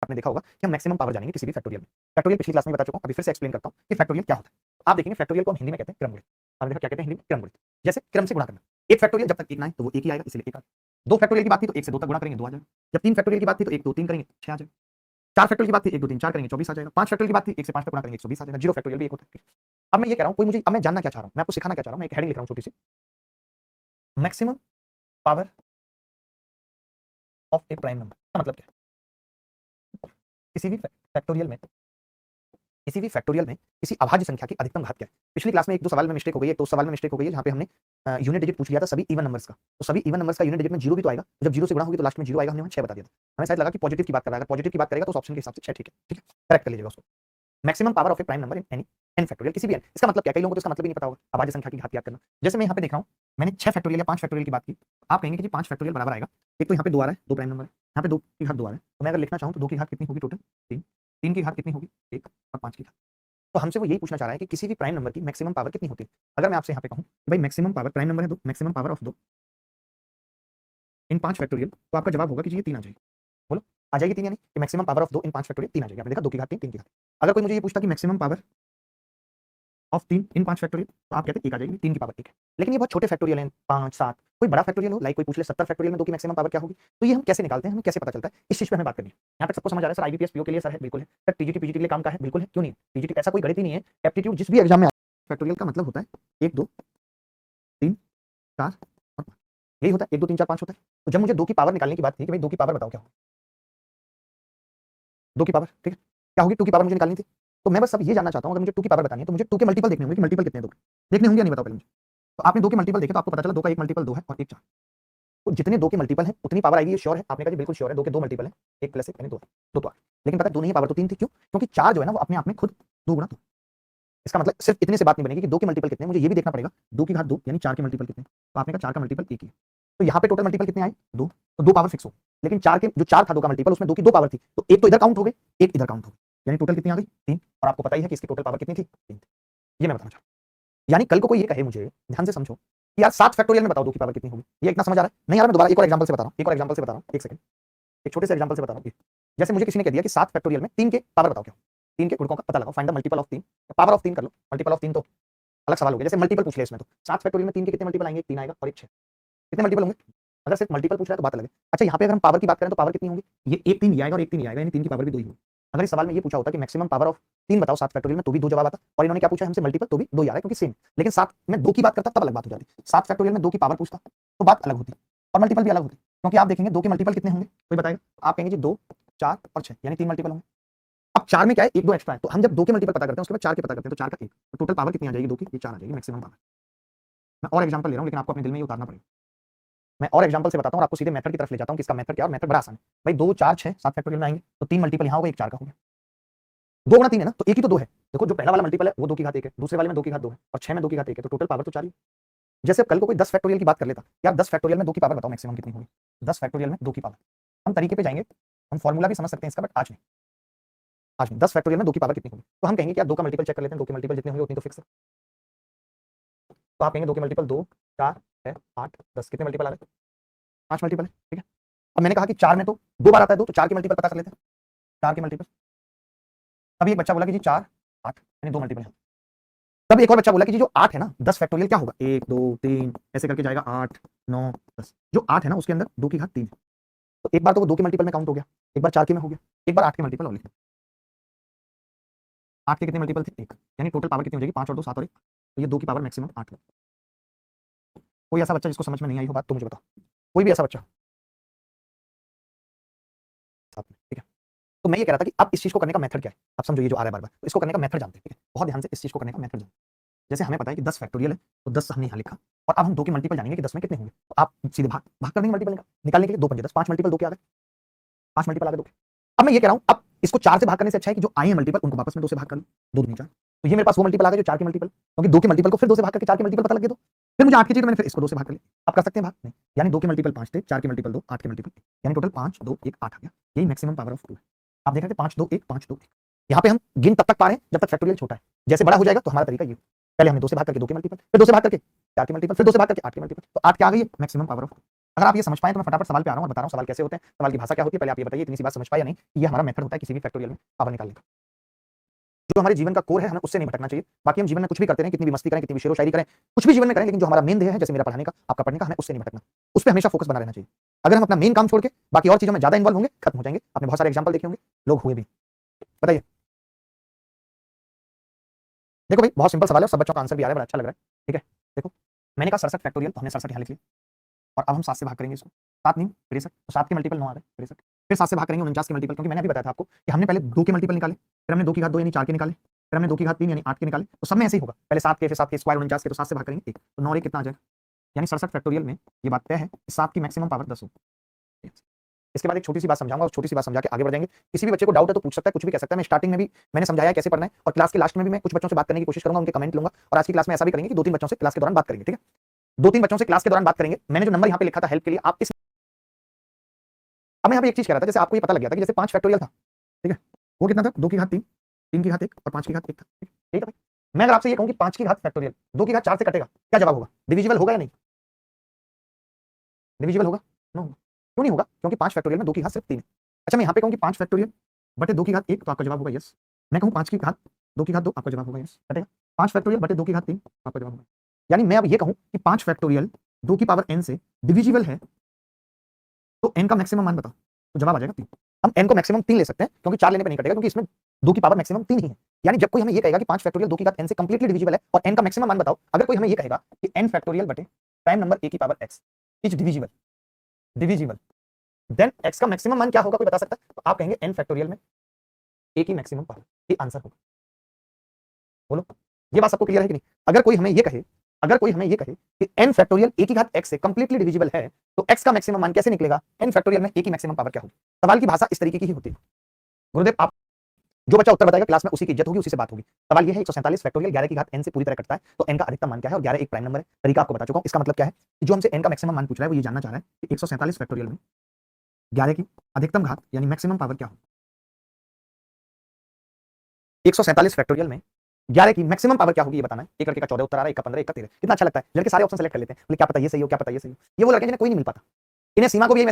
आपने देखा होगा कि हम मैक्सिमम पावर जानेंगे किसी भी फैक्टोरियल में। फैक्टोरियल पिछली क्लास में बता चुका हूं, अभी फिर से एक्सप्लेन करता हूं कि फैक्टोरियल क्या होता है। आप देखेंगे फैक्टोरियल को हम हिंदी में कहते हैं क्रमगुणित। आपने देखा क्या कहते हैं हिंदी में क्रमगुणित, जैसे क्रम से गुणा करना। एक फैक्टोरियल जब तक एक ना आए तो वो एक ही आएगा, इसलिए एक आ गया। दो फैक्टोरियल की बात थी तो एक से दो तक गुणा करेंगे, दो आ जाएगा। जब तीन फैक्टोरियल की बात थी तो एक दो तीन करेंगे, छह आ जाएगा। चार फैक्टोरियल की बात थी, एक दो तीन चार करेंगे, 24 आ जाएगा। पांच फैक्टोरियल की बात थी, एक से पांच तक गुणा करेंगे, 120 आ जाएगा। जीरो फैक्टोरियल भी एक होता है। अब मैं ये कह रहा हूं, कोई मुझे, अब मैं जानना क्या चाह रहा हूं, मैं आपको सिखाना क्या चाह रहा हूं, मैं एक हेडिंग लिख रहा हूं छोटी सी, maximum power of a prime number का मतलब क्या है। किसी भी फैक्टोरियल में किसी अभाज्य संख्या की अधिकतम घात क्या है। पिछली क्लास में एक दो सवाल में मिस्टेक हो गई है, तो उस सवाल में मिस्टेक हो गई है जहां पे हमने यूनिट डिजिट पूछ लिया था सभी इवन नंबर्स का। तो सभी इवन नंबर्स का यूनिट डिजिट में जीरो भी तो आएगा, जब जीरो से गुणा होगी तो लास्ट में जीरो आएगा, हमने वहां 6 बता दिया था। हमें शायद लगा कि पॉजिटिव की बात कर रहा है, अगर पॉजिटिव की बात करेगा तो उस ऑप्शन के हिसाब से 6 ठीक है, ठीक है, करेक्ट कर लीजिएगा उसको। Maximum power of a prime number in any n factorial, किसी भी एन। इसका मतलब क्या है, कई लोगों को तो इसका मतलब भी नहीं पता होगा, अभाज्य संख्या की घात याद करना। जैसे मैं यहाँ पे देख रहा हूँ, मैंने 6 फैक्टोरियल या 5 फैक्टोरियल की बात की। आप कहेंगे कि जी 5 फैक्टोरियल बराबर आएगा, एक तो यहाँ पे 2 आ रहा है, 2 प्राइम नंबर है, यहाँ पे 2 की घात 2 आ रहा है, तो मैं अगर लिखना चाहूँ तो 2 की घात कितनी होगी टोटल, 3, 3 की घात कितनी होगी 1, और 5 की घात। तो हमसे वो यही पूछना चाह रहा है कि किसी भी प्राइम नंबर की मैक्सिमम पावर कितनी होती है। अगर मैं आपसे यहाँ पे कहूँ भाई मैक्सिमम पावर, प्राइम नंबर है 2, maximum power of 2 in 5 factorial, तो आपका जवाब होगा कि जी ये 3 आ जाएगी। बोलो आ जाएगी 3 यानी कि maximum power of 2 in 5 factorial 3 आ जाएगी। आपने देखा 2 की घात 3, 3 की घात। अगर कोई मुझे ये पूछता कि maximum power of 3 in 5 factorial, तो आप कहते 1 आ जाएगी, 3 की पावर 1 है। लेकिन ये बहुत छोटे फैक्टोरियल हैं, 5 7, कोई बड़ा फैक्टोरियल हो, लाइक कोई पूछ ले 70 फैक्टोरियल में 2 की मैक्सिमम पावर क्या होगी, तो ये हम कैसे निकालते हैं, हमें कैसे पता चलता है, इस चीज पे हमें बात करनी है। यहाँ तक सबको समझ आ रहा है। सर आईबीपीएस पीओ के लिए सर है, बिल्कुल है। सर टीजीटी पीजीटी के लिए काम का है, बिल्कुल है, क्यों नहीं। टीजीटी ऐसा कोई गणित ही नहीं है, एप्टीट्यूड जिस भी एग्जाम में फैक्टोरियल का मतलब होता है 1 2 3 4 और 5, यही होता है, 1 2 3 4 5 होता है। तो जब मुझे 2 की पावर निकालने की बात थी कि भाई 2 की पावर बताओ क्या होगी, 2 की पावर ठीक है क्या होगी, 2 की पावर मुझे निकालनी थी। तो मैं बस अब ये जानना चाहता हूँ, अगर मुझे 2 की पावर बतानी है तो मुझे 2 के मल्टीपल देखने होंगे कि मल्टीपल कितने हैं 2 के, देखने होंगे या नहीं बताओ पहले मुझे। तो आपने 2 के मल्टीपल देखे तो आपको पता चला 2 का एक मल्टीपल 2 है और एक 4। तो जितने 2 के मल्टीपल है उतनी पावर आएगी, ये श्योर है। आपने कहा जी बिल्कुल श्योर है, 2 के 2 मल्टीपल है, 1 प्लस 1 यानी 2 है, 2 तो आ। लेकिन पता है 2 नहीं है, पावर तो 3 थी। क्यों? क्योंकि 4 जो है ना वो अपने आप में खुद 2 गुणा 2। इसका मतलब सिर्फ इतने से बात नहीं बनेगी कि 2 के मल्टीपल कितने हैं, मुझे ये भी देखना पड़ेगा 2 की घात 2 यानी 4 के मल्टीपल कितने हैं। तो आपने कहा 4 का मल्टीपल 1 ही है, तो यहाँ पे टोटल मल्टीपल कितने आए 2, तो 2 पावर फिक्स हो। लेकिन 4 के जो 4 था 2 का मल्टीपल, उसमें 2 की 2 पावर थी, तो एक तो इधर काउंट हो गई, एक इधर काउंट हो गई, यानी टोटल कितनी आ गई 3। और आपको पता ही है कि इसकी टोटल पावर कितनी थी 3 थी। ये मैं बताना चाहूँ। यानी कल को कोई ये कहे मुझे, ध्यान से समझो कि यार 7 फैक्टोरियल में बताओ 2 की पावर कितनी होगी, ये इतना समझ आ रहा है नहीं आ रहा। मैं दोबारा एक और एग्जांपल से बता रहा हूँ, एक और एग्जांपल से बता रहा हूँ, एक सेकंड, एक छोटे से एग्जांपल से बता रहा हूँ। जैसे मुझे किसी ने कह दिया कि 7 फैक्टोरियल में 3 के पावर बताओ क्या, 3 के गुणकों का पता लगाओ, find the multiple of 3, power of 3 कर लो। मल्टीपल ऑफ 3 तो अलग सवाल हो गया, जैसे मल्टीपल पूछ ले इसमें, तो 7 फैक्टोरियल में 3 के कितने मल्टीपल आएंगे, 3 आएगा और एक 6, कितने मल्टीपल होंगे। अगर सिर्फ मल्टीपल पूछ रहा है तो बात अलग है। अच्छा यहाँ पे अगर हम पावर की बात करें तो पावर कितनी होगी, ये एक 3 ये आएगा और एक 3 ये आएगा, यानी 3 की पावर भी 2 ही होगी। अगर इस सवाल में ये पूछा होता कि मैक्सिमम पावर ऑफ 3 बताओ 7 फैक्टोरियल में, तो भी 2 जवाब आता। और इन्होंने क्या पूछा हमसे मल्टीपल, तो भी 2 ही आ रहा है क्योंकि सेम। लेकिन 7 में 2 की बात करता तब अलग बात हो जाती, 7 फैक्टोरियल में 2 की पावर पूछता तो बात अलग होती और मल्टीपल भी अलग होती। क्योंकि आप देखेंगे 2 के मल्टीपल कितने होंगे, कोई बताएगा। आप कहेंगे जी 2 4 और 6 यानी 3 मल्टीपल होंगे। अब 4 में क्या है, 1 2 एक्स्ट्रा है, तो हम जब 2 के मल्टीपल पता करते हैं उसके बाद 4 के पता करते हैं, तो 4 का 1, तो टोटल पावर कितनी आ जाएगी 2 की, ये 4 आ जाएगी मैक्सिमम पावर। मैं और एग्जांपल ले रहा हूं लेकिन आपको अपने दिल में ये उतारना पड़ेगा। मैं और एग्जांपल से बताता हूं और आपको सीधे मेथड की तरफ ले जाता हूं कि इसका मेथड क्या है। और मेथड बड़ा आसान है भाई, 2 4 6 7 फैक्टोरियल में आएंगे तो 3 मल्टीपल यहां होगा, 1 4 का हो गया। 2 गुणा 3 है ना, तो 1 ही तो 2 है। देखो जो पहला वाला मल्टीपल है वो 2 की घात 1 है, दूसरे वाले में 2 की घात 2 है और 6 में 2 की घात 1 है, तो टोटल पावर तो 4 ही। जैसे कल को कोई 10 फैक्टोरियल की बात कर लेता, यार 10 फैक्टोरियल में 2 की पावर बताओ मैक्सिमम कितनी होगी, 10 फैक्टोरियल में 2 की पावर। हम तरीके पे जाएंगे, हम फॉर्मूला भी समझ सकते हैं इसका, बट आज नहीं, आज नहीं। 10 फैक्टोरियल में 2 की पावर कितनी होगी, तो हम कहेंगे कि यार 2 का मल्टीपल चेक कर लेते हैं, 2 के मल्टीपल जितने होंगे उतनी तो फिक्स है। तो आप कहेंगे 2 के मल्टीपल 2 4 6 8 10, कितने मल्टीपल आ रहे हैं, 5 मल्टीपल है, ठीक है। अब मैंने कहा कि 4 में तो 2 बार आता है 2, तो 4 के मल्टीपल पता कर लेते हैं, 4 के मल्टीपल। अभी एक बच्चा बोला कि जी 4 8 यानी 2 मल्टीपल है। तब एक और बच्चा बोला कि जी जो 8 है ना, 10 फैक्टोरियल क्या होगा, 1 2 3 ऐसे करके जाएगा, 8 9 10। जो 8 है ना उसके अंदर 2 की घात 3 है, तो एक बार तो वो 2 के मल्टीपल में काउंट हो गया, एक बार 4 के में हो गया, एक बार 8 के मल्टीपल और लिख। 8 के कितने मल्टीपल थे, 1, यानी टोटल पावर कितनी हो जाएगी 5 और 2 7 और 1, तो ये 2 की पावर मैक्सिमम 8 है। कोई ऐसा बच्चा जिसको समझ में नहीं आई हो बात तो मुझे बताओ, कोई भी ऐसा बच्चा साथ में, ठीक है। तो मैं ये कह रहा था कि अब इस चीज को करने का मेथड क्या है, आप समझो ये जो आ रहा है बार बार, तो इसको करने का मेथड जानते हैं, ठीक है। बहुत ध्यान से इस चीज को करने का मेथड जानते हैं। जैसे हमें पता है कि 10 फैक्टोरियल है, तो 10 हमने यहाँ लिखा, और अब हम 2 के मल्टीपल जानेंगे कि 10 में कितने होंगे, तो आप सीधे भाग भाग कर देंगे मल्टीपल निकालने के लिए, 2 पंजे 10, 5 मल्टीपल 2 के आ गए, 5 मल्टीपल आ गए 2 के। अब मैं ये कह रहा हूँ अब इसको 4 से भाग करने से अच्छा है कि जो आए हैं मल्टीपल उनको वापस में 2 से भाग कर लो, 2 दूनी 4, तो ये मेरे पास वो मल्टीपल आ गए जो 4 के मल्टीपल, क्योंकि 2 के मल्टीपल को फिर 2 से भाग करके 4 के मल्टीपल पता लगे, तो फिर मुझे 8 की चाहिए तो मैंने फिर इसको 2 से भाग कर लिया। आप कर सकते हैं भाग नहीं, यानी 2 के मल्टीपल 5 थे, 4 के मल्टीपल 2, 8 के मल्टीपल, यानी टोटल 5 2 1 8 आ गया। यही मैक्सिमम पावर ऑफ 2 है। आप देख रहे थे 5 2 1 5 2 1। यहाँ पे हम गिन तब तक पा रहे हैं जब तक फैक्टोरियल छोटा है, जैसे बड़ा हो जाएगा तो हमारा तरीका ये, पहले हमने 2 से भाग करके 2 के मल्टीपल, फिर 2 से भाग करके 4 के मल्टीपल, फिर 2 से भाग करके 8 के मल्टीपल, तो 8 क्या आ गई है मैक्सिमम पावर ऑफ अगर आप ये समझ पाए तो मैं फटाफट सवाल पे आ रहा हूँ और बता रहा हूँ सवाल कैसे होते हैं, सवाल की भाषा क्या होती है, पहले आप ये बताइए इतनी सी बात समझ पाए या नहीं कि ये हमारा मेथड होता है किसी भी फैक्टोरियल में पावर निकालने का। जो हमारे जीवन का कोर है हमें उससे नहीं भटकना चाहिए। बाकी हम जीवन में कुछ भी करते रहें, कितनी भी मस्ती करें, कितनी भी शेरो शायरी करें, कुछ भी जीवन में करें, लेकिन जो हमारा मेन ध्येय है, जैसे मेरा पढ़ाने का, आपका पढ़ने का, हमें उससे नहीं भटकना। उस पे हमेशा फोकस बना रहना चाहिए। अगर हम अपना मेन काम छोड़ के बाकी और चीजों में ज्यादा इन्वॉल्व होंगे, खत्म हो जाएंगे। आपने बहुत सारे एग्जाम्पल देखे होंगे, लोग हुए भी। बताइए। देखो भाई, बहुत सिंपल सवाल है और सब बच्चों का आंसर भी आ रहा है, बड़ा अच्छा लग रहा है। ठीक है, देखो मैंने कहा 67 फैक्टोरियल, तो हमने 67 यहाँ लिख लिया और अब हम 7 से भाग करेंगे इसको। 7 नहीं 63, तो 7 के मल्टीपल 9 आ रहे हैं 63। फिर 7 से भाग करेंगे 49 के मल्टीपल, क्योंकि मैंने अभी बताया था आपको कि हमने पहले 2 के मल्टीपल निकाले, फिर हमने 2 की घात 2 यानी 4 के निकाले, फिर हमने 2 की घात 3 यानी 8 के निकाले। तो सब में ऐसे ही होगा, पहले 7 के, फिर 7 के स्क्वायर 49 के, तो 7 से भाग करेंगे 1, तो 9 और 1 कितना आ जाएगा, यानी 67 फैक्टोरियल में ये बात तय है कि 7 की मैक्सिमम पावर 10 होगी। इसके बाद एक छोटी सी बात समझाऊंगा और छोटी सी बात समझा के आगे बढ़ जाएंगे। किसी भी बच्चे को डाउट है तो पूछ सकता है, कुछ भी कह सकता है। मैं स्टार्टिंग में भी मैंने समझाया कैसे पढ़ना है और क्लास के लास्ट में भी मैं कुछ बच्चों से बात करने की कोशिश करूंगा, उनके कमेंट लूंगा। और आज की क्लास में ऐसा भी करेंगे कि 2-3 बच्चों से क्लास के दौरान बात करेंगे। ठीक है, 2-3 बच्चों से क्लास के दौरान बात करेंगे। मैंने जो नंबर यहाँ पे लिखा था हेल्प के लिए, आप इस अब मैं यहाँ पे एक चीज कह रहा था, जैसे आपको ये पता लग गया था कि जैसे 5 फैक्टोरियल था, ठीक है, वो कितना था, 2 की घात 3, 3 की घात 1 और 5 की घात 1 था। ठीक है भाई, मैं अगर आपसे ये कहूं कि 5 की घात फैक्टोरियल 2 की घात 4 से कटेगा, क्या जवाब होगा? डिविजिबल होगा या नहीं? डिविजिबल होगा? नो होगा। क्यों नहीं होगा? क्योंकि 5 फैक्टोरियल में 2 की घात सिर्फ 3 है। अच्छा, मैं यहाँ पे कहूँ कि 5 फैक्टोरियल बटे 2 की घात 1, तो आपका जवाब होगा यस। मैं कहूँ 5 की घात 2 की घात 2, आपका जवाब होगा यस, कटेगा। 5 फैक्टोरियल बटे 2 की घात 3, आपका जवाब होगा। यानी मैं अब ये कहूँ कि 5 फैक्टोरियल 2 की पावर n से डिविजिबल है, तो n का मैक्सिमम मान बताओ, तो जवाब आ जाएगा 3। हम n को मैक्सिमम 3 ले सकते हैं, क्योंकि 4 लेने पे नहीं कटेगा, क्योंकि इसमें 2 की पावर मैक्सिमम 3 ही है। यानी जब कोई हमें ये कहेगा कि 5 फैक्टोरियल 2 की घात n से कंप्लीटली डिविजिबल है और n का मैक्सिमम मान बताओ, अगर कोई हमें ये कहेगा कि n फैक्टोरियल बटे प्राइम नंबर a की power x is divisible, divisible, then x का मैक्सिमम मान क्या होगा, कोई बता सकता है? तो आप कहेंगे n फैक्टोरियल में a की मैक्सिमम पावर, ये आंसर होगा। बोलो, ये बात सबको क्लियर है कि नहीं? अगर कोई हमें ये कहे, अगर कोई हमें ये कहे कि n फैक्टोरियल a की घात x से कंप्लीटली डिविजिबल है, तो x का मैक्सिमम मान कैसे निकलेगा? n फैक्टोरियल में a की मैक्सिमम पावर क्या होगी? सवाल की भाषा इस तरीके की ही होती है। गुरुदेव, आप जो बच्चा उत्तर बताएगा क्लास में उसी की इज्जत होगी, उसी से बात होगी। सवाल ये है 147 फैक्टोरियल 11 की घात n से पूरी तरह कटता है, तो n का अधिकतम मान क्या है और 11 एक प्राइम नंबर है। तरीका आपको बता चुका हूं। इसका मतलब क्या है कि जो हमसे n का मैक्सिमम मान पूछ रहा है वो ये जानना चाह रहा है कि 147 फैक्टोरियल में 11 की अधिकतम घात यानी मैक्सिमम पावर क्या होगी। 147 फैक्टोरियल में 11 की मैक्सिमम पावर क्या होगी ये बताना है। एक लड़के का 14 उत्तर आ रहा है, एक का 15, एक का 13। कितना अच्छा लगता है, लड़के सारे ऑप्शन सेलेक्ट कर लेते हैं, बोले क्या पता ये सही हो, क्या पता ये सही हो। ये वो लड़के जिन्हें कोई नहीं मिल पाता, इन्हें सीमा को भी